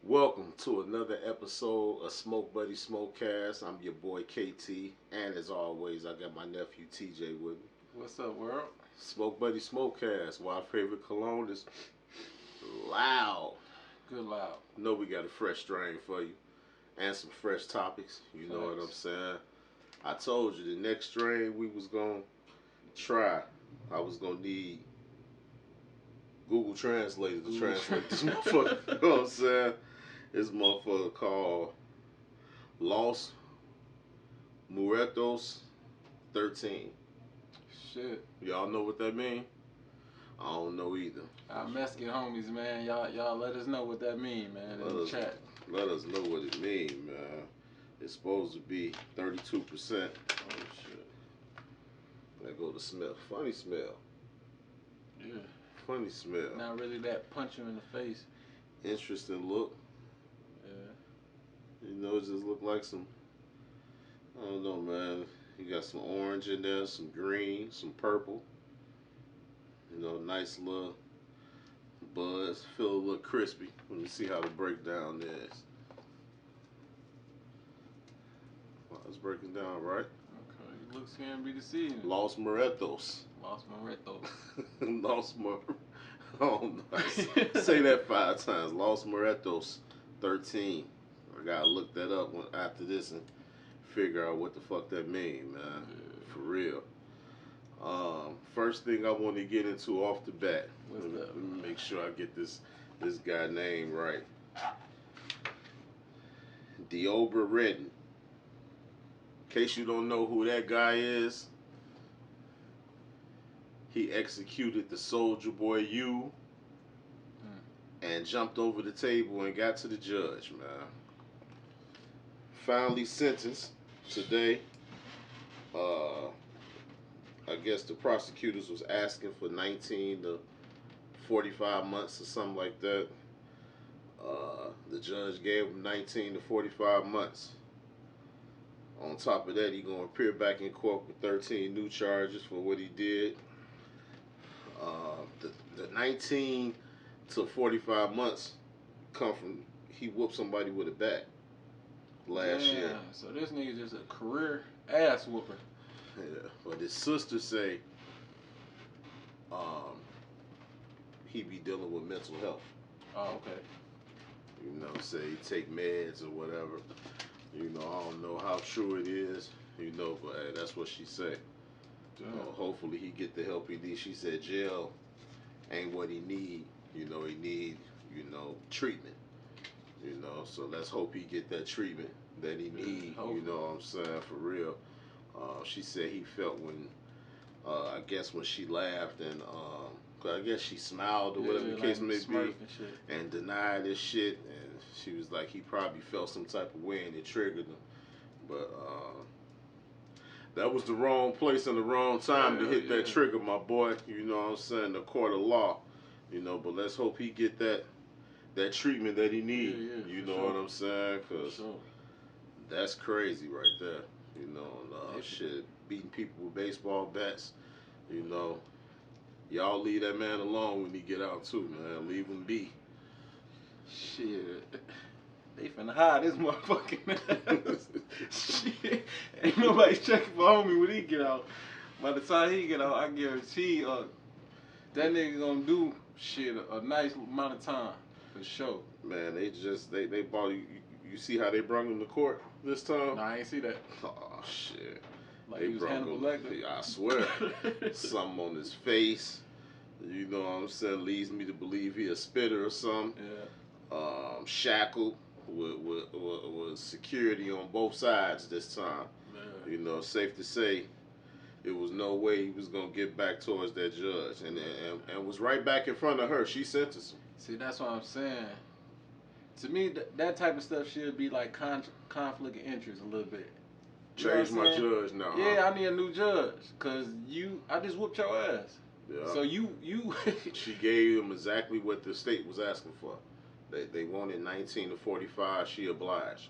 Welcome to another episode of Smoke Buddy Smokecast. I'm your boy KT, and as always, I got my nephew TJ with me. What's up, world? Smoke Buddy Smokecast. Why our favorite cologne is loud. Good loud. Know we got a fresh strain for you, and some fresh topics. You know what I'm saying? I told you the next strain we was gonna try, I was gonna need Google Translator to translate this motherfucker. You know what I'm saying? This motherfucker called Los Muertos 13. Shit. Y'all know what that mean? I don't know either. Our Mexican homies, man. Y'all let us know what that mean, man, in the chat. Let us know what it mean, man. It's supposed to be 32%. Oh, shit. That go to smell. Funny smell. Yeah. Funny smell. Not really that punch you in the face. Interesting look. Yeah. You know, it just look like some, I don't know, man. You got some orange in there, some green, some purple. You know, nice little buzz. Feel a little crispy. Let me see how the breakdown is. Well, it's breaking down, right? Okay. It looks can be deceiving. Los Muertos. Los Muertos. Los Muertos. I don't know. Say that 5 times. Los Muertos 13. I gotta look that up after this and figure out what the fuck that mean, man. Yeah. For real. First thing I want to get into off the bat. Let me make sure I get this guy name right. Deobra Redden. In case you don't know who that guy is, he executed the Soulja Boy U and jumped over the table and got to the judge, man. Finally sentenced today. I guess the prosecutors was asking for 19 to 45 months or something like that. The judge gave him 19 to 45 months. On top of that, he gonna appear back in court with 13 new charges for what he did. The 19 to 45 months come from he whooped somebody with a bat last year. So this nigga just a career ass whooper. Yeah, but his sister say he be dealing with mental health. Oh, okay. You know, say he take meds or whatever. You know, I don't know how true it is. You know, but hey, that's what she said. Hopefully he get the help he needs. She said jail ain't what he need. You know, he need, treatment. You know, so let's hope he get that treatment that he need. You know what I'm saying? For real. She said he felt when, I guess when she laughed and, I guess she smiled or whatever the case may be, and denied this shit. And she was like, he probably felt some type of way and it triggered him. But that was the wrong place and the wrong time to hit that trigger, my boy. You know what I'm saying? The court of law. You know, but let's hope he get that treatment that he needs. You know what I'm saying? Because that's crazy right there. You know, shit, beating people with baseball bats. You know, y'all leave that man alone when he get out too, man. Leave him be. Shit. They finna hide this motherfucking shit. Ain't nobody checking for homie when he get out. By the time he get out, I guarantee that nigga gonna do shit a nice amount of time for sure. Man, they bought you. You see how they brought him to court this time? No, I ain't see that. Oh shit. Like he was Hannibal Lecter. I swear. Something on his face. You know what I'm saying? Leads me to believe he a spitter or something. Yeah. Shackled with security on both sides this time. Man. You know, safe to say, it was no way he was gonna get back towards that judge, and was right back in front of her. She sentenced him. See, that's what I'm saying. To me, that type of stuff should be like conflict of interest a little bit. Change my judge now. Yeah, I need a new judge, cause I just whooped your ass. Yeah. So you. She gave him exactly what the state was asking for. They wanted 19 to 45. She obliged.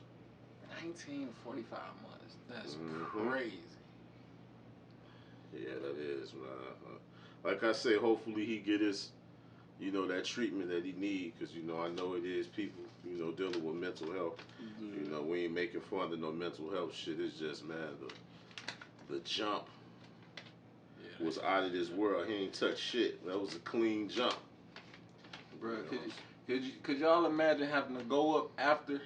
19 to 45 months. That's crazy. Yeah, that is, man. Like I say, hopefully he get his, that treatment that he need, because I know it is people, dealing mental health. You know, we ain't making fun of no mental health shit. It's just, man, the jump was out of this world. He ain't touched shit. That was a clean jump. Bro, could y'all imagine having to go up after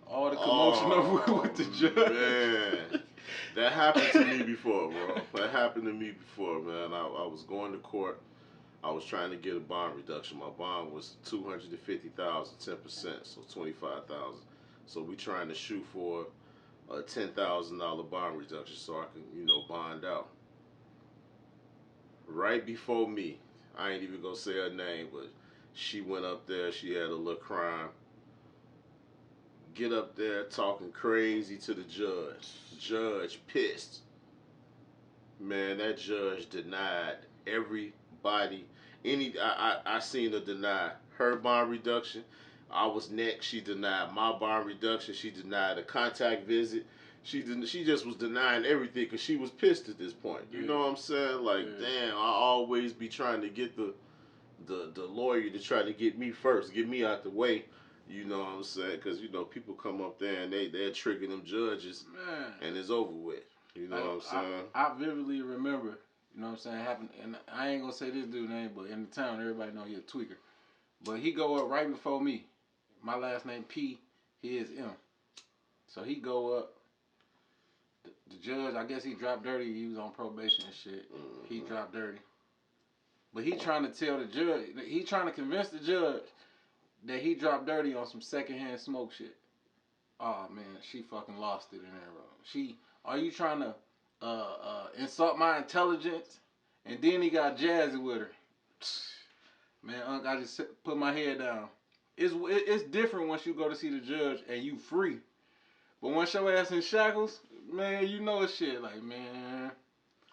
all the commotion over with the judge? Man, that happened to me before, bro. That happened to me before, man. I was going to court. I was trying to get a bond reduction. My bond was $250,000, 10%, so $25,000. So we trying to shoot for a $10,000 bond reduction so I can, you know, bond out. Right before me, I ain't even gonna say her name, but she went up there. She had a little crime. Get up there talking crazy to the judge. Judge pissed. Man, that judge denied everybody. I seen her deny her bond reduction. I was next. She denied my bond reduction. She denied a contact visit. She just was denying everything because she was pissed at this point. You know what I'm saying? Like, damn, I always be trying to get the lawyer to try to get me first, get me out the way. You know what I'm saying? Because, you know, people come up there and they're triggering them judges, man, and it's over with. You know what I'm saying? I vividly remember, you know what I'm saying, happened, and I ain't going to say this dude's name, but in the town, everybody know he a tweaker. But he go up right before me. My last name P, he is M. So he go up. The judge, I guess he dropped dirty. He was on probation and shit. He dropped dirty. But he trying to tell the judge, he trying to convince the judge that he dropped dirty on some secondhand smoke shit. Oh man, she fucking lost it in there, bro. Are you trying to insult my intelligence? And then he got jazzy with her. Man, Unc, I just put my head down. It's different once you go to see the judge and you free. But once your ass in shackles, man, you know it's shit. Like, man,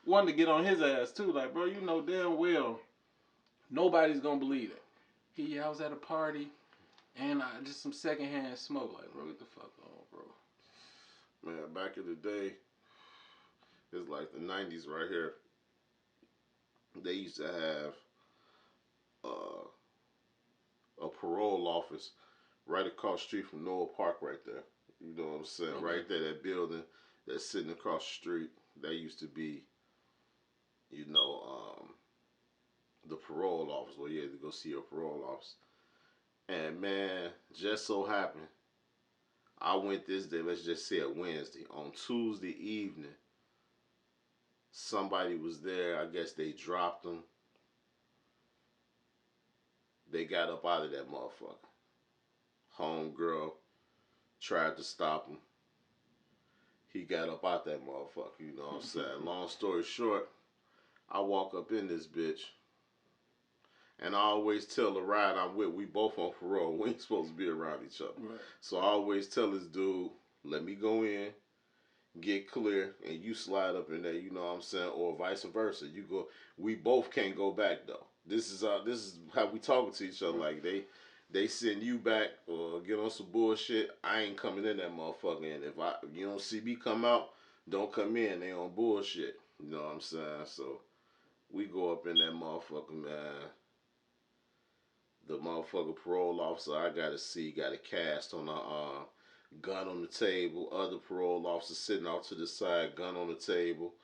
wanted to get on his ass too. Like, bro, you know damn well nobody's gonna believe it. I was at a party and just some secondhand smoke. Like, bro, get the fuck on, bro. Man, back in the day, it's like the 90s right here. They used to have a parole office right across the street from Noah Park right there. You know what I'm saying? Okay. Right there, that building that's sitting across the street, that used to be, you know, the parole office where you had to go see your parole office. And man, just so happened, I went this day, let's just say a Wednesday. On Tuesday evening, somebody was there. I guess they dropped them. They got up out of that motherfucker. Homegirl tried to stop him. He got up out that motherfucker, you know what I'm saying? Long story short, I walk up in this bitch, and I always tell the ride I'm with, we both on parole. We ain't supposed to be around each other. Right. So I always tell this dude, let me go in, get clear, and you slide up in there, you know what I'm saying? Or vice versa. You go. We both can't go back though. This is how we talking to each other. Like they send you back or get on some bullshit. I ain't coming in that motherfucker. And if you don't see me come out, don't come in. They on bullshit. You know what I'm saying? So we go up in that motherfucker, man. The motherfucker parole officer I gotta see got a cast on a gun on the table. Other parole officers sitting off to the side, gun on the table.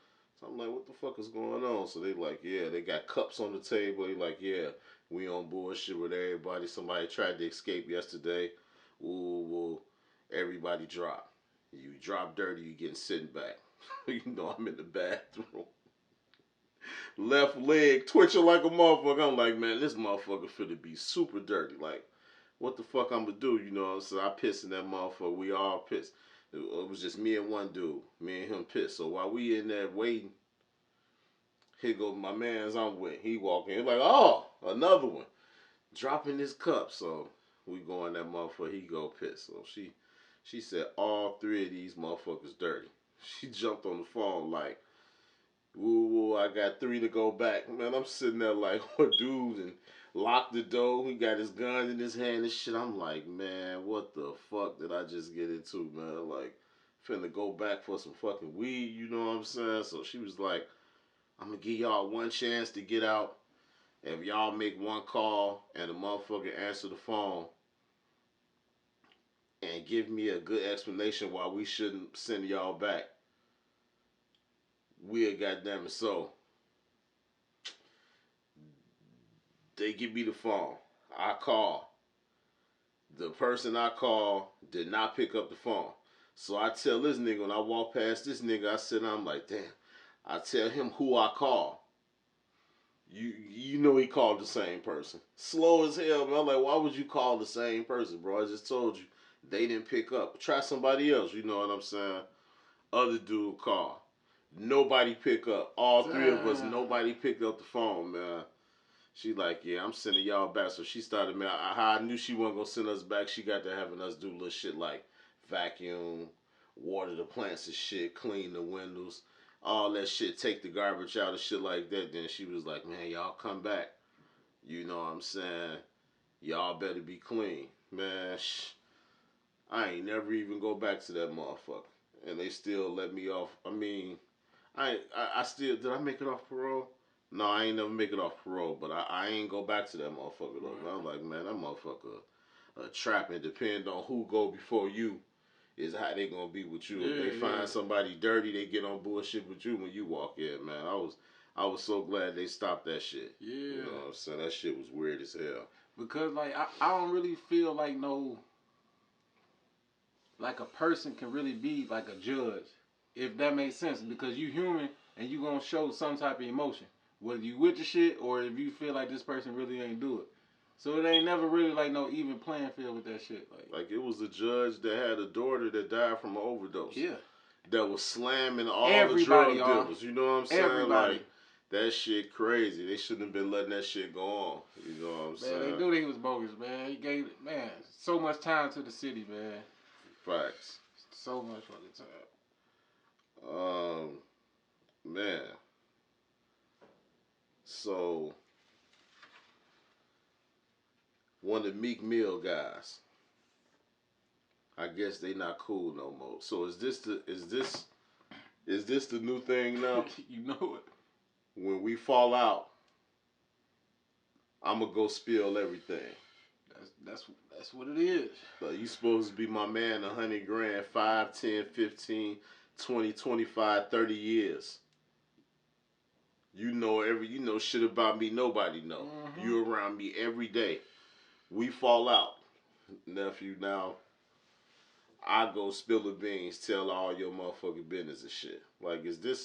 So I'm like, what the fuck is going on? So they like, yeah, they got cups on the table. They like, yeah, we on bullshit with everybody. Somebody tried to escape yesterday. Ooh, everybody drop. You drop dirty, you getting sitting back. You know I'm in the bathroom. Left leg twitching like a motherfucker. I'm like, man, this motherfucker finna be super dirty. Like, what the fuck I'm gonna do? You know what I'm saying? I pissed in that motherfucker. We all pissed. It was just me and one dude. Me and him pissed. So while we in there waiting, here goes my mans I'm with. He walking. He's like, oh, another one. Dropping his cup. So we go in that motherfucker. He go piss. So she said all three of these motherfuckers dirty. She jumped on the phone like, woo, I got 3 to go back. Man, I'm sitting there like, what dude, and locked the door. He got his gun in his hand and shit. I'm like, man, what the fuck did I just get into, man? Like, finna go back for some fucking weed, you know what I'm saying? So she was like, I'm gonna give y'all one chance to get out. If y'all make one call and the motherfucker answer the phone and and give me a good explanation why we shouldn't send y'all back, we'll goddamn it. So they give me the phone. I call. The person I call did not pick up the phone. So I tell this nigga, when I walk past this nigga, I sit down, I'm like, damn. I tell him who I call. You know he called the same person. Slow as hell, man. I'm like, why would you call the same person, bro? I just told you. They didn't pick up. Try somebody else, you know what I'm saying? Other dude call. Nobody pick up. All three of us, nobody picked up the phone, man. She like, yeah, I'm sending y'all back. So she started, man, how I knew she wasn't going to send us back, she got to having us do little shit like vacuum, water the plants and shit, clean the windows, all that shit, take the garbage out and shit like that. Then she was like, man, y'all come back. You know what I'm saying? Y'all better be clean. Man, I ain't never even go back to that motherfucker. And they still let me off. I mean, I still, did I make it off parole? No, I ain't never make it off parole, but I ain't go back to that motherfucker though. Right. I'm like, man, that motherfucker a trap, and depending on who go before you is how they gonna be with you. If they find somebody dirty, they get on bullshit with you when you walk in, man. I was so glad they stopped that shit. Yeah. You know what I'm saying? That shit was weird as hell. Because like I don't really feel like like a person can really be like a judge, if that makes sense, because you human and you gonna show some type of emotion. Whether you with the shit or if you feel like this person really ain't do it. So it ain't never really like no even playing field with that shit. Like it was a judge that had a daughter that died from an overdose. Yeah. That was slamming all the drug dealers. You know what I'm saying? Everybody. Like, that shit crazy. They shouldn't have been letting that shit go on. You know what I'm saying? Man, they knew he was bogus, man. He gave, man, so much time to the city, man. Facts. So much fucking time. Man. So, one of the Meek Mill guys, I guess they not cool no more. So is this the new thing now? You know it. When we fall out, I'ma go spill everything. That's what it is. But you supposed to be my man, 100 grand, 5, 10, 15, 20, 25, 30 years. You know shit about me nobody know. Mm-hmm. You around me every day. We fall out, nephew. Now I go spill the beans, tell all your motherfucking business and shit. Like, is this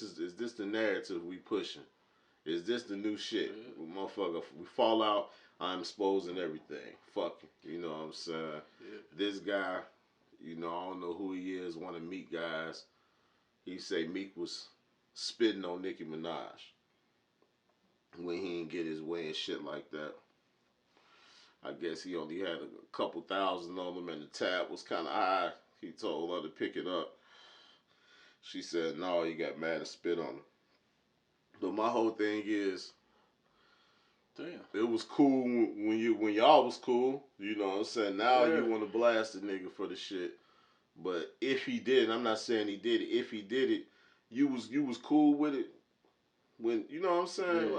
the narrative we pushing? Is this the new shit? Yeah. Motherfucker, we fall out, I'm exposing everything. Fuck you know what I'm saying? Yeah. This guy, you know, I don't know who he is, one of Meek guys. He say Meek was spitting on Nicki Minaj when he didn't get his way and shit like that. I guess he only had a couple thousand on him and the tab was kind of high. He told her to pick it up. She said, no, he got mad and spit on him. But my whole thing is, damn, it was cool when y'all was cool. You know what I'm saying? Now you want to blast the nigga for the shit. But if he did, I'm not saying he did it. If he did it, you was cool with it. When you know what I'm saying?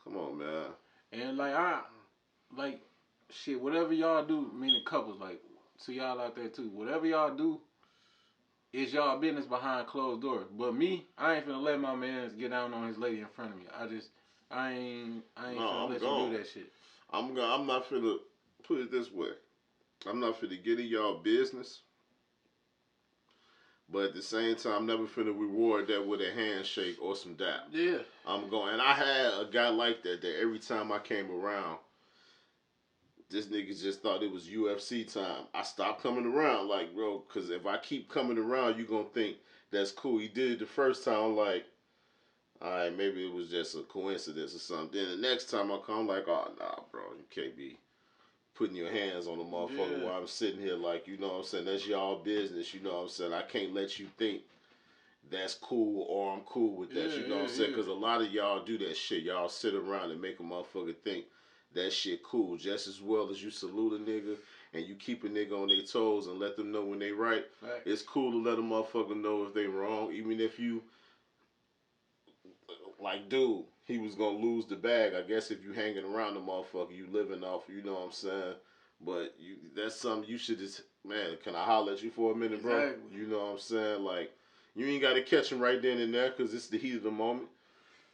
Come on, man. And like shit, whatever y'all do, meaning couples, like to y'all out there too, whatever y'all do, it's y'all business behind closed doors. But me, I ain't finna let my man get down on his lady in front of me. I ain't finna let you do that shit. I'm not finna put it this way. I'm not finna get in y'all business. But at the same time, I'm never finna reward that with a handshake or some dap. Yeah. And I had a guy like that every time I came around, this nigga just thought it was UFC time. I stopped coming around, like, bro, because if I keep coming around, you gonna think that's cool. He did it the first time, like, all right, maybe it was just a coincidence or something. Then the next time I come, I'm like, oh, nah, bro, you can't be putting your hands on a motherfucker while I'm sitting here, like, you know what I'm saying, that's y'all business, you know what I'm saying, I can't let you think that's cool or I'm cool with that, you know what I'm saying, because a lot of y'all do that shit. Y'all sit around and make a motherfucker think that shit cool, just as well as you salute a nigga and you keep a nigga on their toes and let them know when they right. It's cool to let a motherfucker know if they wrong, even if you, like, dude, he was gonna lose the bag. I guess if you hanging around the motherfucker, you living off, you know what I'm saying? But that's something you should just, man, can I holler at you for a minute, bro? Exactly. You know what I'm saying? Like, you ain't got to catch him right then and there because it's the heat of the moment.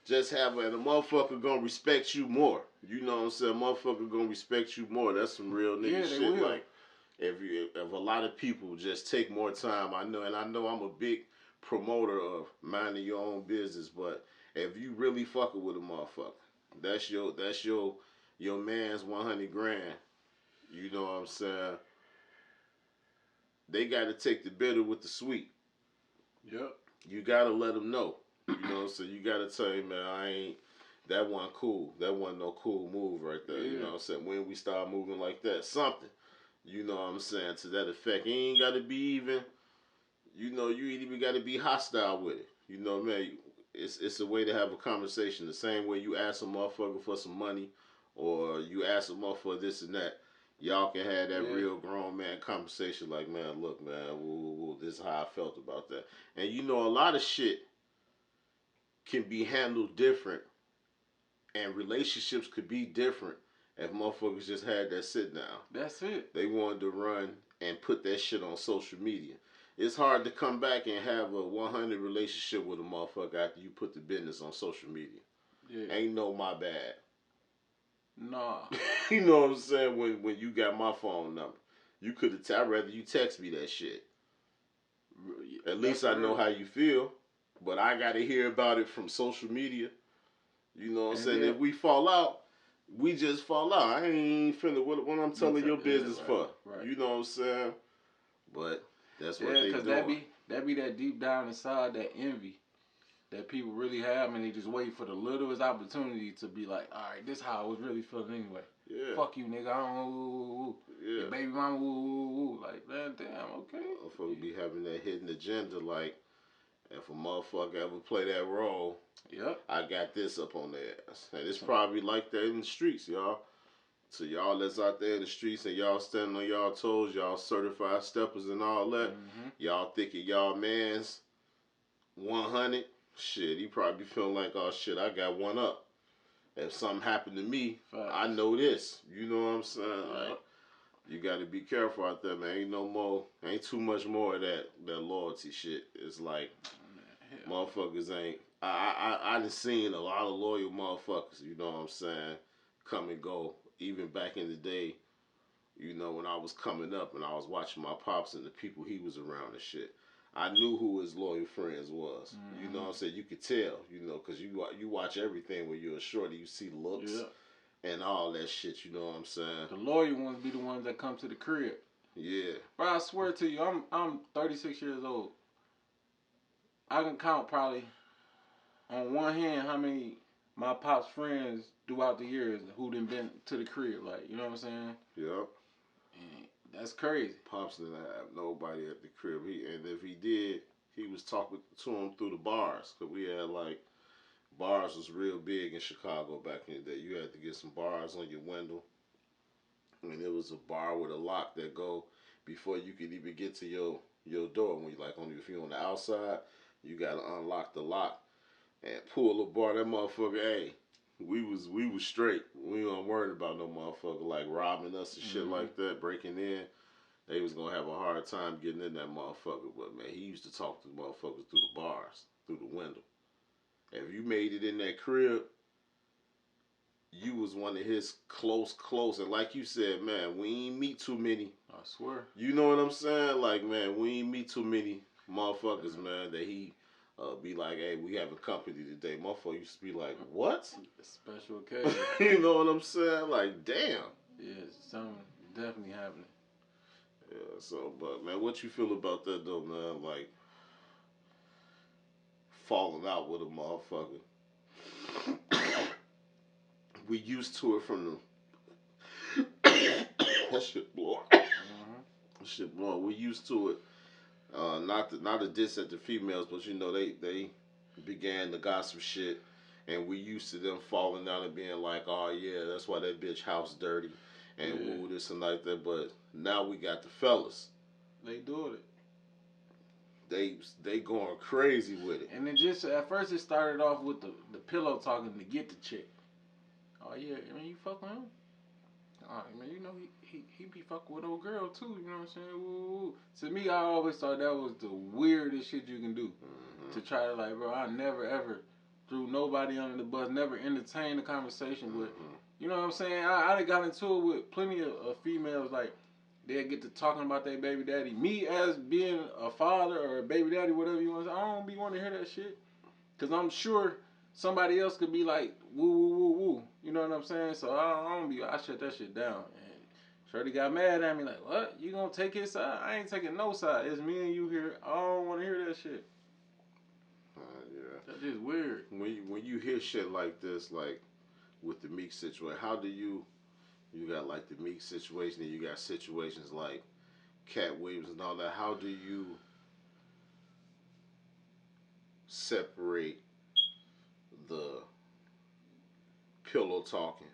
Just have it, and a motherfucker gonna respect you more. You know what I'm saying? Motherfucker gonna respect you more. That's some real nigga shit. Will. Like, if a lot of people just take more time, I know I'm a big promoter of minding your own business, but if you really fucking with a motherfucker, that's your man's 100 grand. You know what I'm saying? They got to take the bitter with the sweet. Yep. You got to let them know. You know, so you got to tell him, man, that wasn't cool. That wasn't no cool move right there. Yeah. You know what I'm saying? When we start moving like that, something. You know what I'm saying? To that effect. You ain't got to be even, you know, you ain't even got to be hostile with it. You know, man, it's a way to have a conversation. The same way you ask a motherfucker for some money or you ask a motherfucker this and that. Y'all can have that real grown man conversation like, man, look, man, this is how I felt about that. And you know, a lot of shit can be handled different and relationships could be different if motherfuckers just had that sit down. That's it. They wanted to run and put that shit on social media. It's hard to come back and have a 100 relationship with a motherfucker after you put the business on social media. Yeah. Ain't no my bad. Nah. You know what I'm saying? When you got my phone number, you could have. I'd rather you text me that shit. At least I know how you feel. But I got to hear about it from social media. You know what I'm saying? If we fall out, we just fall out. I ain't finna what I'm telling your business for. Right. You know what I'm saying? But that's what they doing. Yeah, because that be that deep down inside, that envy that people really have, and they just wait for the littlest opportunity to be like, all right, this how I was really feeling anyway. Yeah. Fuck you, nigga. I don't woo. Yeah. Your baby mama woo. Like, man, damn, okay. Motherfucker be having that hidden agenda, like, if a motherfucker ever play that role, I got this up on their ass. And it's probably like that in the streets, y'all. So y'all that's out there in the streets and y'all standing on y'all toes, y'all certified steppers and all that, y'all thinking y'all man's 100, shit, he probably feeling like, oh shit, I got one up. If something happened to me, I know this. You know what I'm saying? Like, you got to be careful out there, man. Ain't too much more of that loyalty shit. It's like, motherfuckers ain't. I done seen a lot of loyal motherfuckers, you know what I'm saying, come and go. Even back in the day, you know, when I was coming up and I was watching my pops and the people he was around and shit. I knew who his loyal friends was. You know what I'm saying? You could tell, you know, because you watch everything when you're a shorty. You see looks and all that shit, you know what I'm saying? The loyal ones be the ones that come to the crib. Yeah. Bro, I swear to you, I'm 36 years old. I can count probably on one hand how many my pop's friends throughout the years who done been to the crib. Like, you know what I'm saying? Yep. And that's crazy. Pops didn't have nobody at the crib. And if he did, he was talking to him through the bars. Because we had, like, bars was real big in Chicago back in the day. You had to get some bars on your window. And there was a bar with a lock that go before you could even get to your door. When you, like, only if you're on the outside, you got to unlock the lock and pull the bar. That motherfucker, hey, we was straight. We weren't worried about no motherfucker like robbing us and shit like that, breaking in. They was gonna have a hard time getting in that motherfucker. But man, he used to talk to the motherfuckers through the bars, through the window. If you made it in that crib, you was one of his close. And like you said, man, we ain't meet too many. I swear. You know what I'm saying? Like, man, we ain't meet too many motherfuckers, man, that he be like, hey, we having company today. Motherfucker used to be like, what? A special occasion. You know what I'm saying? Like, damn. Yeah, something definitely happening. Yeah, so, but, man, what you feel about that, though, man? Like, falling out with a motherfucker. We used to it from the... that shit blowing. That shit blowing. We used to it. Not a diss at the females, but, you know, they began the gossip shit. And we used to them falling down and being like, oh, yeah, that's why that bitch house dirty. And woo, this and like that. But now we got the fellas. They doing it. They going crazy with it. And it just, at first it started off with the pillow talking to get the chick. Oh, yeah, I mean, you fuck with him? Man, you know, he be fucking with old girl too, you know what I'm saying? Woo. To me, I always thought that was the weirdest shit you can do. To try to, like, bro, I never ever threw nobody under the bus, never entertained the conversation with, you know what I'm saying? I done got into it with plenty of females, like, they'll get to talking about their baby daddy. Me, as being a father or a baby daddy, whatever you want to say, I don't be wanting to hear that shit. Because I'm sure somebody else could be like, woo, woo, woo, woo. You know what I'm saying? So I shut that shit down. And Shorty got mad at me like, what? You gonna take his side? I ain't taking no side. It's me and you here. I don't want to hear that shit. Yeah. That's just weird. When you hear shit like this, like with the Meek situation, how do you got like the Meek situation and you got situations like Cat Williams and all that, how do you separate the pillow talking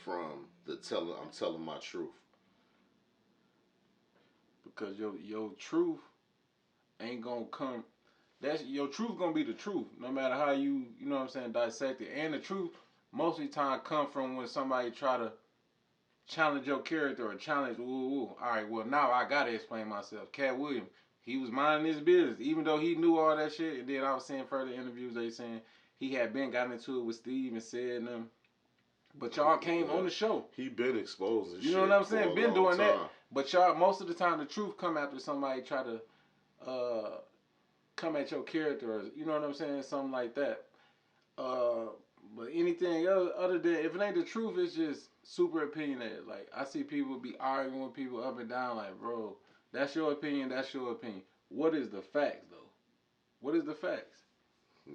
from the I'm telling my truth? Because your truth ain't gonna come. That's your truth gonna be the truth, no matter how you know what I'm saying, dissect it. And the truth most of the time come from when somebody try to challenge your character or challenge. Ooh. All right, well now I gotta explain myself. Cat Williams, he was minding his business, even though he knew all that shit. And then I was seeing further interviews, they saying he had been got into it with Steve and said them. But y'all came on the show. He been exposing. You know what I'm saying? Been doing that. But y'all, most of the time, the truth come after somebody try to come at your character, or you know what I'm saying, something like that. But anything else other than, if it ain't the truth, it's just super opinionated. Like, I see people be arguing with people up and down. Like, bro, that's your opinion. That's your opinion. What is the facts though? What is the facts? Yeah.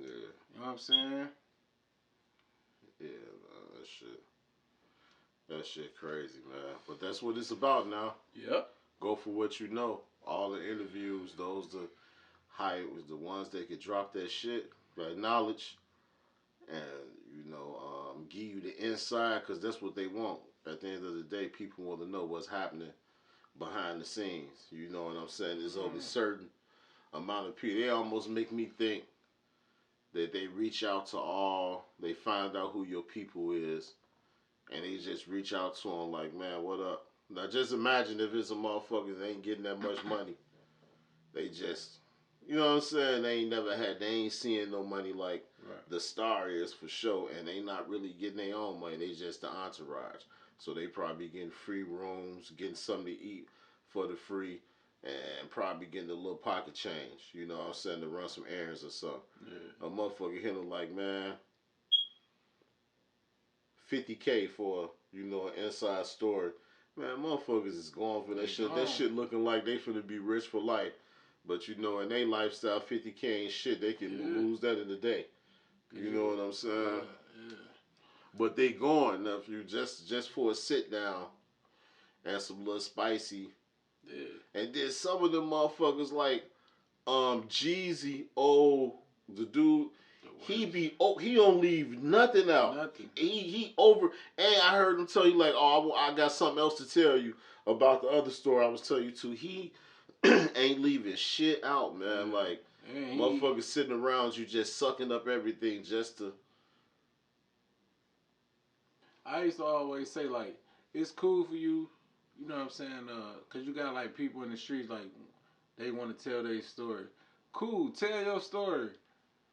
You know what I'm saying? Yeah, that shit crazy, man. But that's what it's about now. Yep. Go for what you know. All the interviews, those the ones that could drop that shit, that knowledge, and give you the inside, because that's what they want. At the end of the day, people want to know what's happening behind the scenes. You know what I'm saying? There's only a certain amount of people. They almost make me think that they reach out to they find out who your people is, and they just reach out to them like, man, what up? Now just imagine if it's a motherfucker that ain't getting that much money. They just, you know what I'm saying? They ain't seeing no money like the star is for sure, and they not really getting their own money. They just the entourage. So they probably getting free rooms, getting something to eat for the free, and probably getting a little pocket change, you know what I'm saying, to run some errands or something. Yeah. A motherfucker hit them like, man, $50K for, an inside story. Man, motherfuckers is going for that shit. That shit looking like they finna be rich for life. But in their lifestyle, $50K ain't shit. They can lose that in a day. You know what I'm saying? Yeah. But they going if you just for a sit down and some little spicy. Yeah. And then some of them motherfuckers like Jeezy, the dude, he don't leave nothing out. Nothing. He over, and I heard him tell you like, I got something else to tell you about the other story I was telling you to. He ain't leaving shit out, man. Like, motherfuckers sitting around you just sucking up everything just to. I used to always say, like, it's cool for you, you know what I'm saying, because you got, like, people in the streets, like, they want to tell their story. Cool, tell your story.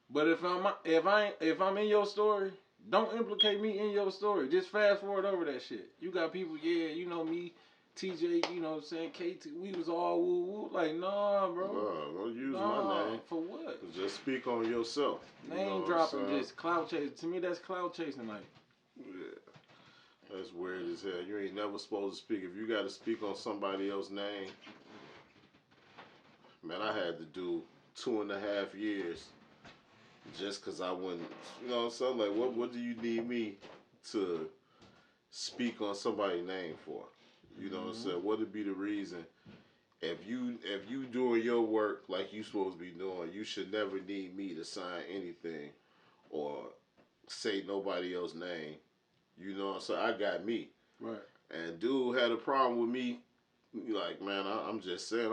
But if I'm in your story, don't implicate me in your story. Just fast forward over that shit. You got people, me, TJ, you know what I'm saying, KT, we was all woo-woo. Like, nah, bro. No, don't use my name. For what? Just speak on yourself. Name dropping, just clout chasing. To me, that's clout chasing, like. Yeah. That's weird as hell. You ain't never supposed to speak. If you got to speak on somebody else's name, man, I had to do 2.5 years just because I wouldn't, you know what I'm saying? Like, what do you need me to speak on somebody's name for? You know what I'm saying? What would be the reason? If you doing your work like you supposed to be doing, you should never need me to sign anything or say nobody else's name. You know what I'm saying? I got me. Right. And dude had a problem with me. Like, man, I'm just saying,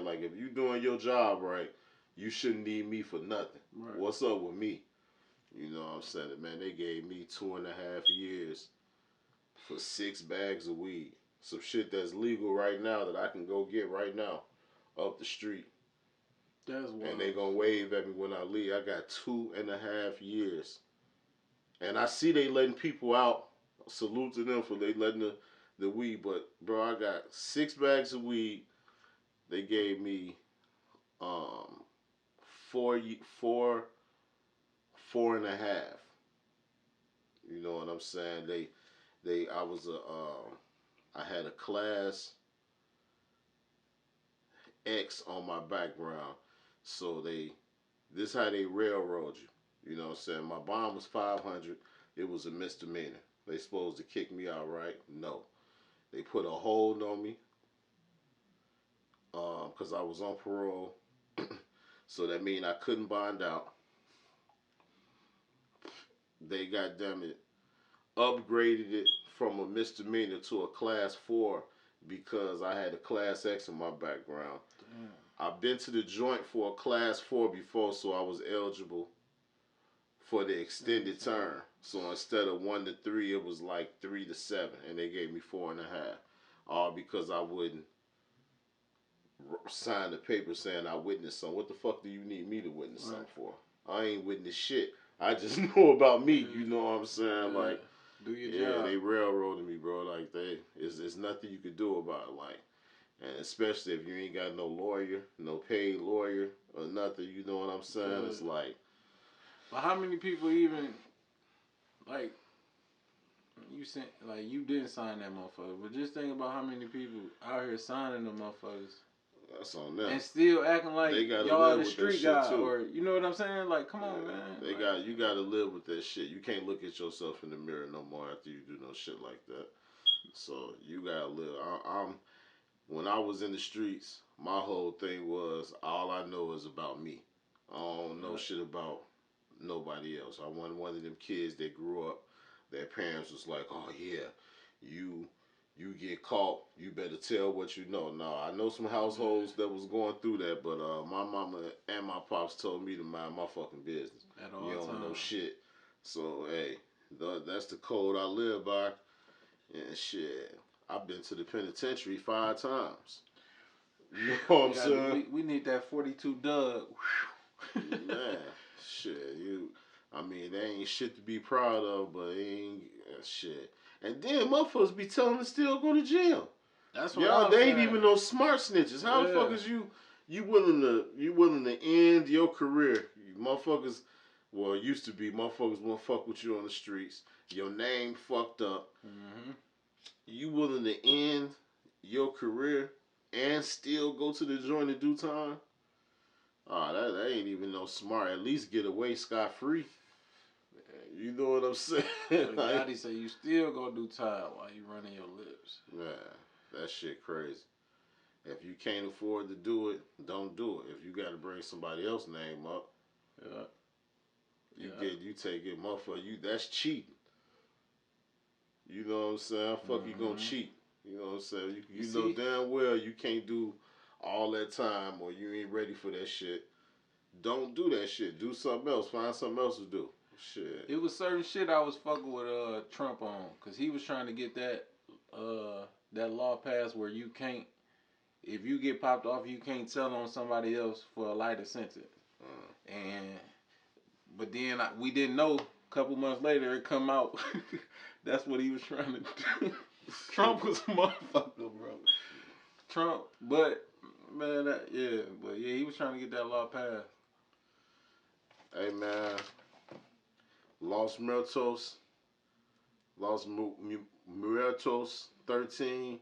like, if you doing your job right, you shouldn't need me for nothing. Right. What's up with me? You know what I'm saying? Man, they gave me 2.5 years for 6 bags of weed. Some shit that's legal right now that I can go get right now up the street. That's wild. And they gonna wave at me when I leave. I got 2.5 years. And I see they letting people out. Salute to them for they letting the weed. But bro, I got 6 bags of weed. They gave me four and a half. You know what I'm saying? I had a class X on my background. So this how they railroad you. You know what I'm saying? My bond was 500. It was a misdemeanor. They supposed to kick me out, right? No. They put a hold on me because I was on parole. So that mean I couldn't bond out. They goddamn it upgraded it from a misdemeanor to a class 4 because I had a class X in my background. Damn. I've been to the joint for a class 4 before, so I was eligible for the extended term. So instead of 1 to 3, it was like 3 to 7, and they gave me 4.5. All because I wouldn't sign the paper saying I witnessed something. What the fuck do you need me to witness something for? I ain't witnessed shit. I just know about me. You know what I'm saying? Like, do your job. They railroaded me, bro. Like there's nothing you could do about it. Like, and especially if you ain't got no lawyer, no paid lawyer or nothing. You know what I'm saying? It's like. But how many people even like you sent? Like you didn't sign that motherfucker, but just think about how many people out here signing them motherfuckers. That's on them. And still acting like y'all the street guy, too. Or you know what I'm saying? Like, come on, man. You gotta live with that shit. You can't look at yourself in the mirror no more after you do no shit like that. So you gotta live. When I was in the streets, my whole thing was all I know is about me. I don't know shit about nobody else. I wasn't one of them kids that grew up. Their parents was like, oh yeah, you get caught, you better tell what you know. No, I know some households that was going through that, but my mama and my pops told me to mind my fucking business. At all you don't time. know shit. So, hey, that's the code I live by. And shit, I've been to the penitentiary 5 times. You know what I'm saying? We need that 42 Doug. Man, shit, I mean, they ain't shit to be proud of, but it ain't shit. And then motherfuckers be telling them to still go to jail. That's what they ain't even no smart snitches. How the fuck is you willing to end your career? Motherfuckers, well, it used to be motherfuckers won't fuck with you on the streets. Your name fucked up. Mm-hmm. You willing to end your career and still go to the joint and do time? That ain't even no smart. At least get away scot-free. You know what I'm saying? Like, Gotti say you still gonna do time while you running your lips. Yeah, that shit crazy. If you can't afford to do it, don't do it. If you got to bring somebody else's name up, you take it, motherfucker. That's cheating. You know what I'm saying? Fuck, you gonna cheat. You know what I'm saying? You know damn well you can't do all that time, or you ain't ready for that shit. Don't do that shit. Do something else. Find something else to do. Shit. It was certain shit I was fucking with Trump on, cause he was trying to get that law passed where you can't, if you get popped off, you can't tell on somebody else for a lighter sentence. But then we didn't know. A couple months later, it come out. That's what he was trying to do. Trump was a motherfucker, bro. Trump, but man, he was trying to get that law passed. Hey man, Los Muertos 13.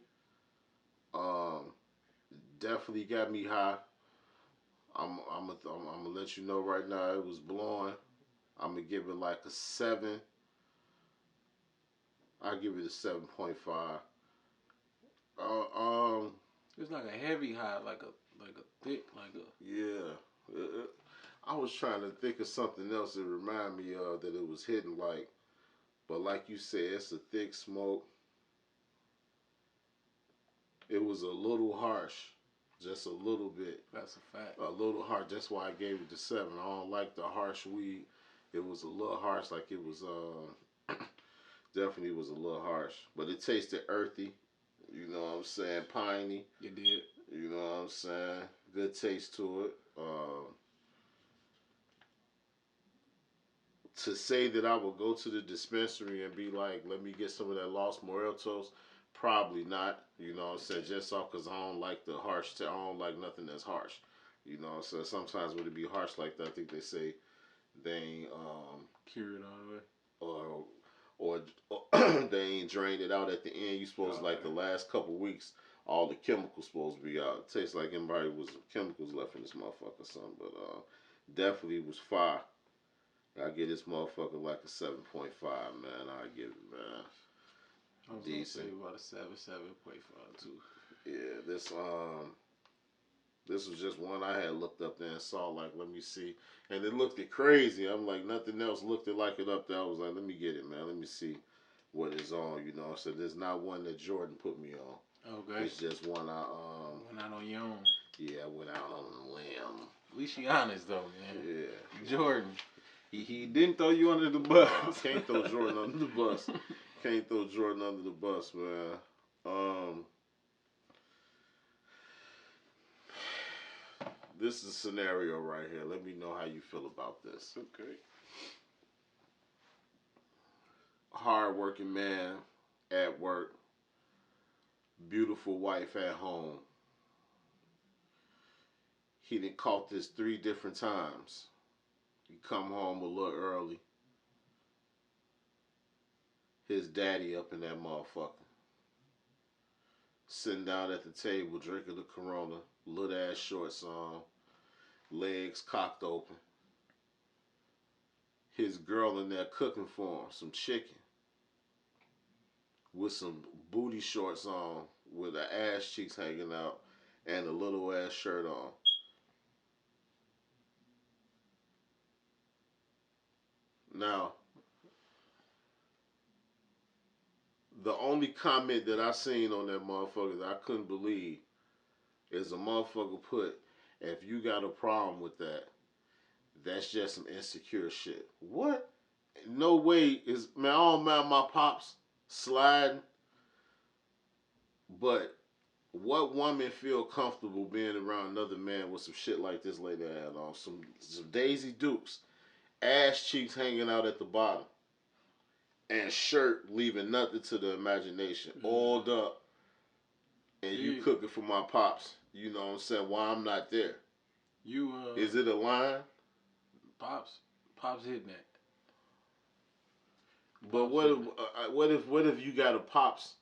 Definitely got me high. I'm gonna let you know right now. It was blowing. I'm gonna give it like a 7. I give it a 7.5. It's like a heavy high, like a thick, like a. Yeah. I was trying to think of something else that remind me of that it was hitting like, but like you said, it's a thick smoke. It was a little harsh, just a little bit. That's a fact. A little harsh. That's why I gave it the 7. I don't like the harsh weed. It was a little harsh, like it was Definitely was a little harsh, but it tasted earthy. You know what I'm saying? Piney. It did. You know what I'm saying? Good taste to it. To say that I would go to the dispensary and be like, let me get some of that Los Muertos, probably not. You know what I'm saying? Just off because I don't like the harsh. I don't like nothing that's harsh. You know what I'm saying? Sometimes when it be harsh like that, I think they say they ain't Cured all the way. Or they ain't drained it out at the end. You supposed to, like the last couple weeks, all the chemicals supposed to be out. It tastes like anybody was chemicals left in this motherfucker, son. But definitely was fire. I give this motherfucker like a 7.5, man. I give it, man. I was Decent. gonna say about a 7.5 too. Yeah, this was just one I had looked up there and saw, like, let me see. And it looked it crazy. I'm like, nothing else looked it like it up there. I was like, let me get it, man. Let me see what is on, you know. So there's not one that Jordan put me on. Okay. It's just one I went out on your own. Yeah, I went out on a limb. At least you honest though, man. Yeah. Jordan. He didn't throw you under the bus. Can't throw Jordan under the bus. Can't throw Jordan under the bus, man. This is a scenario right here. Let me know how you feel about this. Okay. Hard-working man at work. Beautiful wife at home. He done caught this 3 different times. He come home a little early. His daddy up in that motherfucker. Sitting down at the table, drinking the Corona. Little ass shorts on. Legs cocked open. His girl in there cooking for him some chicken. With some booty shorts on. With her ass cheeks hanging out. And a little ass shirt on. Now, the only comment that I seen on that motherfucker that I couldn't believe is a motherfucker put, if you got a problem with that, that's just some insecure shit. What? No way is, man, I don't mind my pops sliding, but what woman feel comfortable being around another man with some shit like this lady had on? Some Daisy Dukes, ass cheeks hanging out at the bottom, and shirt leaving nothing to the imagination, oiled up, and you cooking for my pops. You know what I'm saying? Why I'm not there? Is it a line? Pops hitting that. But what if you got a pops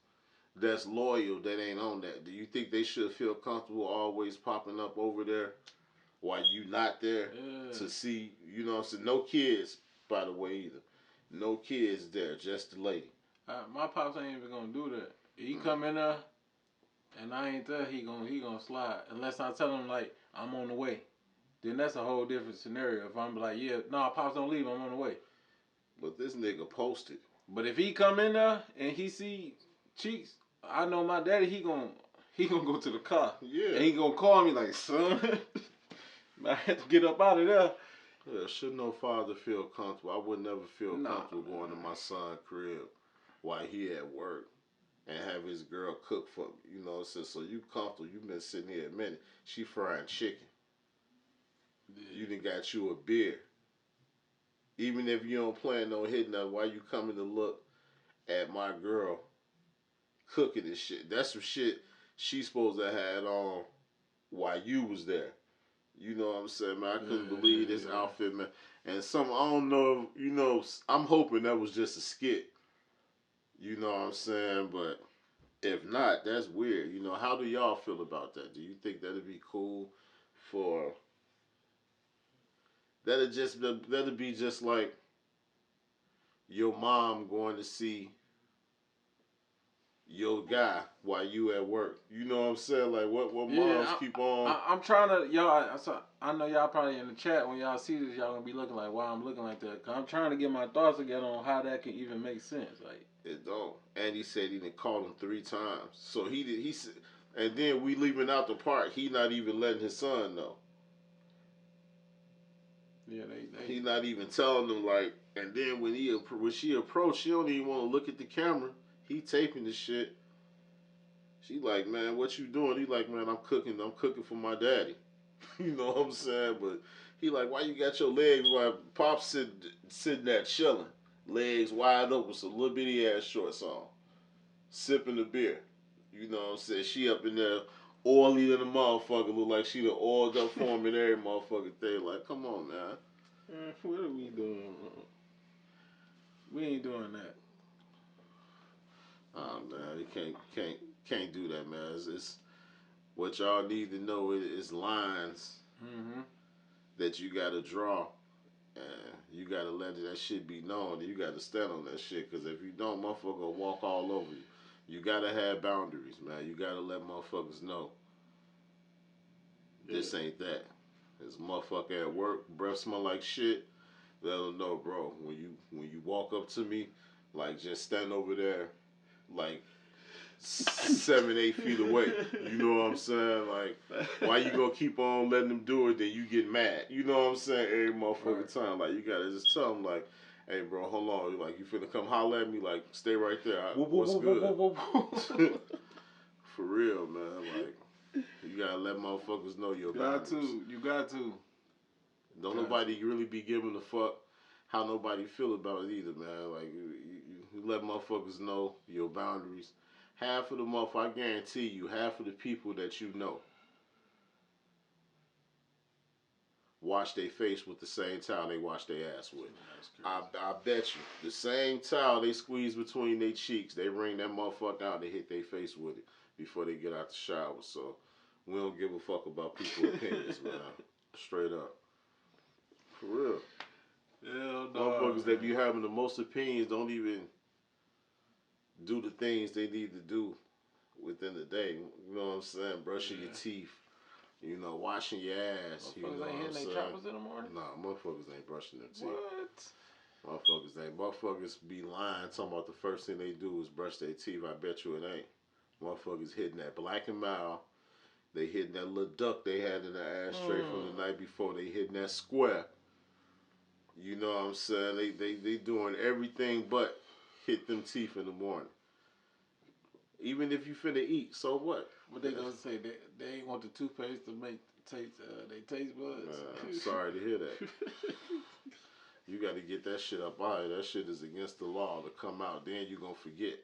that's loyal that ain't on that? Do you think they should feel comfortable always popping up over there while you not there to see? You know what I'm saying? No kids, by the way, either. No kids there, just the lady. My pops ain't even gonna do that. He come in there and I ain't there, he gonna slide. Unless I tell him like I'm on the way. Then that's a whole different scenario. If I'm like, yeah, no, pops don't leave, I'm on the way. But this nigga posted. But if he come in there and he see cheeks, I know my daddy, he gonna go to the car. Yeah. And he gonna call me like, son, I had to get up out of there. Yeah, should no father feel comfortable? I would never feel comfortable going to my son's crib while he at work and have his girl cook for me. You know, so you comfortable. You been sitting here a minute. She frying chicken. Yeah. You done got you a beer. Even if you don't plan on hitting her, why you coming to look at my girl cooking this shit? That's some shit she supposed to have had on while you was there. You know what I'm saying, man? I couldn't believe this outfit, man. And I don't know, you know, I'm hoping that was just a skit. You know what I'm saying? But if not, that's weird. You know, how do y'all feel about that? Do you think that'd be cool for... That'd be just like your mom going to see your guy while you at work. You know what I'm saying? Like what moms keep on. I'm trying to, y'all, I know y'all probably in the chat when y'all see this, y'all gonna be looking like, why I'm looking like that. Cause I'm trying to get my thoughts together on how that can even make sense. Like it don't. And he said he done called him 3 times. So he said, and then we leaving out the part, he not even letting his son know. Yeah, he not even telling them like, And then when she approached, she don't even want to look at the camera. He taping the shit. She like, man, what you doing? He like, man, I'm cooking for my daddy. You know what I'm saying? But he like, why you got your legs wide? Pop sitting there chilling, legs wide open, so little bitty ass shorts on, sipping the beer. You know what I'm saying? She up in there, oily than a motherfucker, look like she the oiled up form in every motherfucking thing. Like, come on, man. What are we doing? We ain't doing that. Man, you can't do that, man. It's what y'all need to know is lines that you gotta draw, and you gotta let that shit be known. You gotta stand on that shit, cause if you don't, motherfucker will walk all over you. You gotta have boundaries, man. You gotta let motherfuckers know this ain't that. This motherfucker at work, breath smell like shit. Let them know, bro. When you walk up to me, like just stand over there, like 7, 8 feet away. You know what I'm saying? Like, why you gonna keep on letting them do it? Then you get mad. You know what I'm saying? Every motherfucking time. Like, you gotta just tell them, like, hey, bro, hold on. Like, you finna come holler at me? Like, stay right there. What's good? For real, man. Like, you gotta let motherfuckers know your boundaries. You got to. Don't nobody really be giving a fuck how nobody feel about it either, man. Like, you let motherfuckers know your boundaries. Half of the motherfuckers, I guarantee you, half of the people that you know wash their face with the same towel they wash their ass with. I bet you. The same towel they squeeze between their cheeks, they wring that motherfucker out, they hit their face with it before they get out the shower. So, we don't give a fuck about people's opinions, man. Straight up. For real. Hell no. Motherfuckers that be having the most opinions don't even do the things they need to do within the day. You know what I'm saying? Brushing your teeth, you know, washing your ass. You know what I'm saying? Choppers in the morning? Nah, motherfuckers ain't brushing their teeth. What? Motherfuckers be lying, talking about the first thing they do is brush their teeth. I bet you it ain't. Motherfuckers hitting that Black and Mild. They hitting that little duck they had in the ashtray from the night before. They hitting that square. You know what I'm saying? They doing everything but hit them teeth in the morning. Even if you finna eat, so what? What they gonna say? They ain't want the toothpaste to make taste they taste buds. I'm sorry to hear that. You got to get that shit up out of here. That shit is against the law to come out. Then you gonna forget.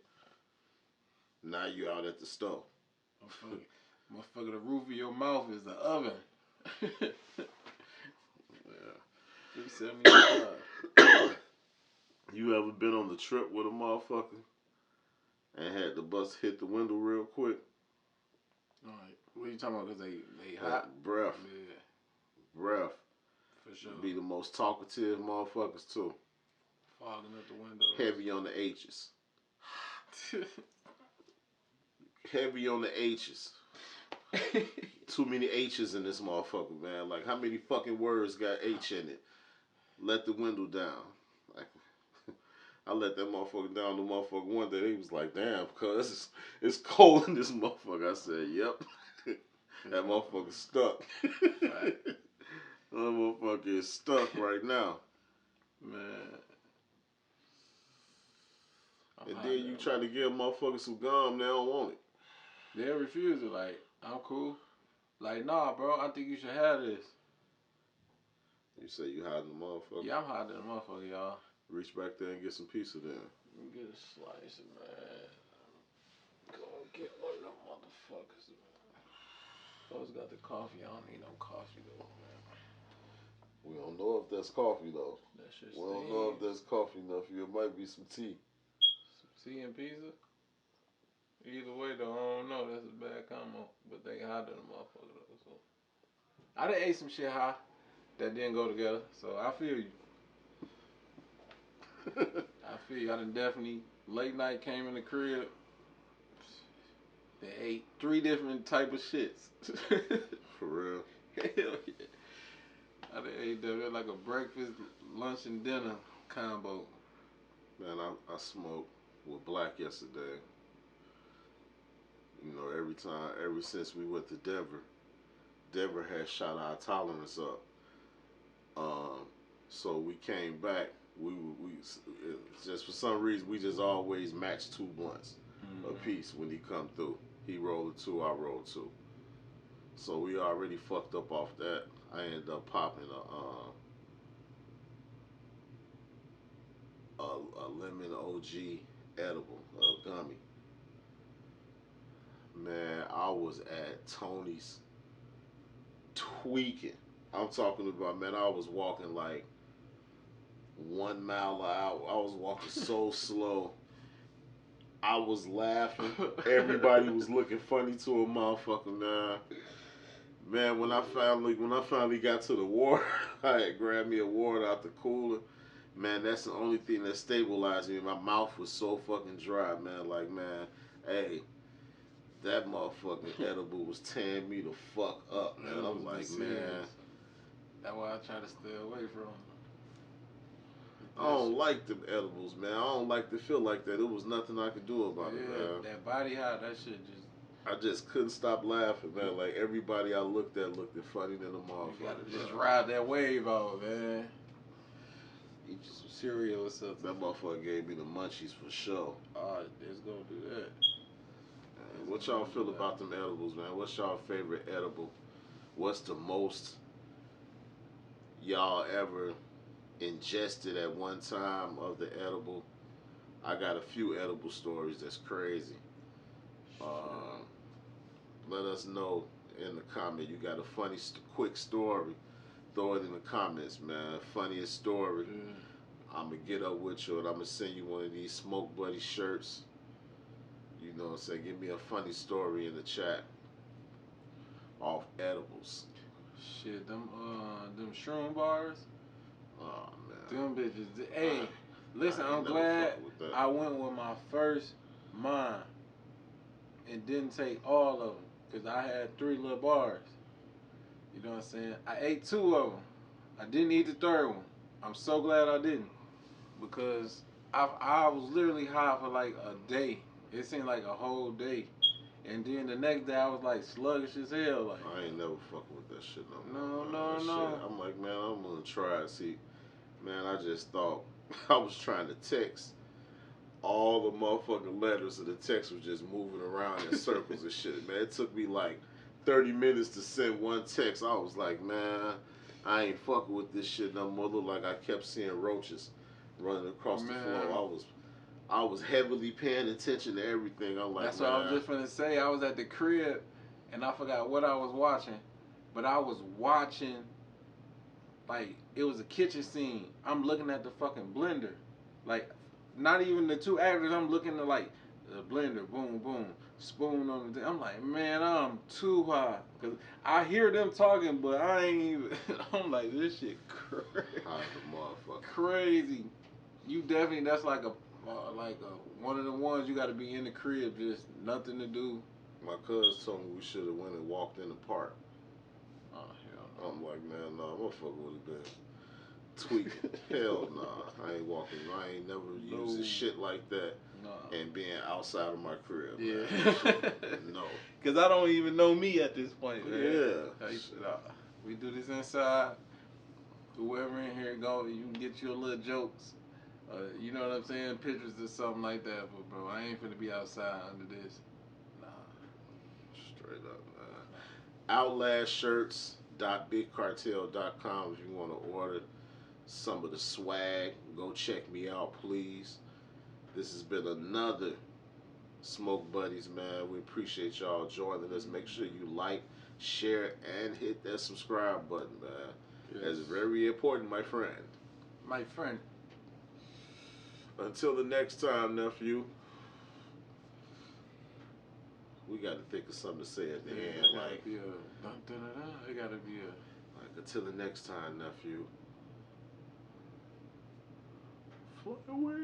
Now you out at the stove. Motherfucker, the roof of your mouth is the oven. Yeah. 375. You ever been on the trip with a motherfucker and had the bus hit the window real quick? Alright. What are you talking about? Because they hot? Breath. Yeah. Breath. For sure. Be the most talkative motherfuckers too. Fogging up the window. Heavy on the H's. Heavy on the H's. Too many H's in this motherfucker, man. Like, how many fucking words got H in it? Let the window down. Like, I let that motherfucker down. The motherfucker one day, he was like, damn, cuz it's cold in this motherfucker. I said, yep. That motherfucker stuck. That motherfucker is stuck right now. Man. And then you try to give motherfuckers some gum, they don't want it. They refuse it. Like, I'm cool. Like, nah, bro, I think you should have this. You say you hiding the motherfucker? Yeah, I'm hiding the motherfucker, y'all. Reach back there and get some pizza then. Get a slice, man. Go get one of them motherfuckers, man. Folks got the coffee. I don't need no coffee, though, man. We don't know if that's coffee, though. That shit We don't know if that's coffee enough. It might be some tea. Some tea and pizza? Either way, though, I don't know. That's a bad combo. But they hot than a motherfucker, though. So. I done ate some shit high that didn't go together. So I feel you. I feel you. I done definitely late night came in the crib. They ate 3 different type of shits. For real? Hell yeah. I done ate that like a breakfast, lunch, and dinner combo. Man, I smoked with Black yesterday. You know, ever since we went to Denver has shot our tolerance up. So we came back we just for some reason we just always match 2 blunts a piece when he come through. He rolled 2, I rolled 2. So we already fucked up off that. I ended up popping a lemon OG edible, a gummy. Man, I was at Tony's tweaking. I'm talking about, man, I was walking like 1 mile an hour. I was walking so slow. I was laughing. Everybody was looking funny to a motherfucker, man. Man, when I finally got to the water, I had grabbed me a water out the cooler. Man, that's the only thing that stabilized me. My mouth was so fucking dry, man. Like, man, hey, that motherfucking edible was tearing me the fuck up, man. I'm like, man. That's why I try to stay away from them. I don't like them edibles, man. I don't like to feel like that. It was nothing I could do about it, man. That body high, that shit just... I just couldn't stop laughing, man. Like, everybody I looked at looked funny than a motherfucker. You gotta just ride that wave out, man. Eat you some cereal or something. That motherfucker gave me the munchies for sure. Alright, let's go do that. What y'all feel about them edibles, man? What's y'all favorite edible? What's the most y'all ever ingested at one time of the edible? I got a few edible stories that's crazy. Let us know in the comment. You got a funny, quick story, throw it in the comments, man. Funniest story. I'm going to get up with you and I'm going to send you one of these Smoke Buddy shirts. You know what I'm saying? Give me a funny story in the chat off edibles. Shit, them shroom bars. Oh, man. Them bitches. Hey, listen, I'm glad I went with my first mine and didn't take all of them because I had 3 little bars. You know what I'm saying? I ate 2 of them. I didn't eat the 3rd one. I'm so glad I didn't because I was literally high for like a day. It seemed like a whole day. And then the next day I was like sluggish as hell. Like, I ain't never fucking with that shit no more. No. Shit. I'm like, man, I'm gonna try it. See, man, I just thought I was trying to text. All the motherfucking letters of the text was just moving around in circles and shit, man. It took me like 30 minutes to send one text. I was like, man, I ain't fucking with this shit no more. Looked like I kept seeing roaches running across the floor. I was heavily paying attention to everything. I'm like, that's what I was just gonna say. I was at the crib and I forgot what I was watching, but I was watching like it was a kitchen scene. I'm looking at the fucking blender, like not even the 2 actors. I'm looking at like the blender, boom, boom, spoon on the thing. I'm like, man, I'm too high because I hear them talking, but I ain't even. I'm like, this shit crazy. High as a motherfucker. Crazy. You definitely. That's like one of the ones you got to be in the crib, just nothing to do. My cousin told me we should have went and walked in the park. Oh hell no. I'm like, man, nah, motherfucker would have been tweaking. Hell nah, I ain't walking. I ain't never using shit like that and being outside of my crib. Yeah. No. Cause I don't even know me at this point. Man. Yeah. We do this inside. Whoever in here go, you can get your little jokes. You know what I'm saying? Pictures or something like that. But bro, I ain't finna be outside under this. Nah. Straight up, man. Outlastshirts.bigcartel.com if you want to order some of the swag. Go check me out, please. This has been another Smoke Buddies, man. We appreciate y'all joining us. Make sure you like, share, and hit that subscribe button, man. Yes. That's very important, my friend. My friend. Until the next time, nephew. We got to think of something to say at the end. Like, it gotta be a. Like, until the next time, nephew. Fly away.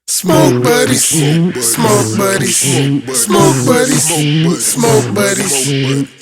Smoke buddies, smoke buddies, smoke buddies, smoke buddies.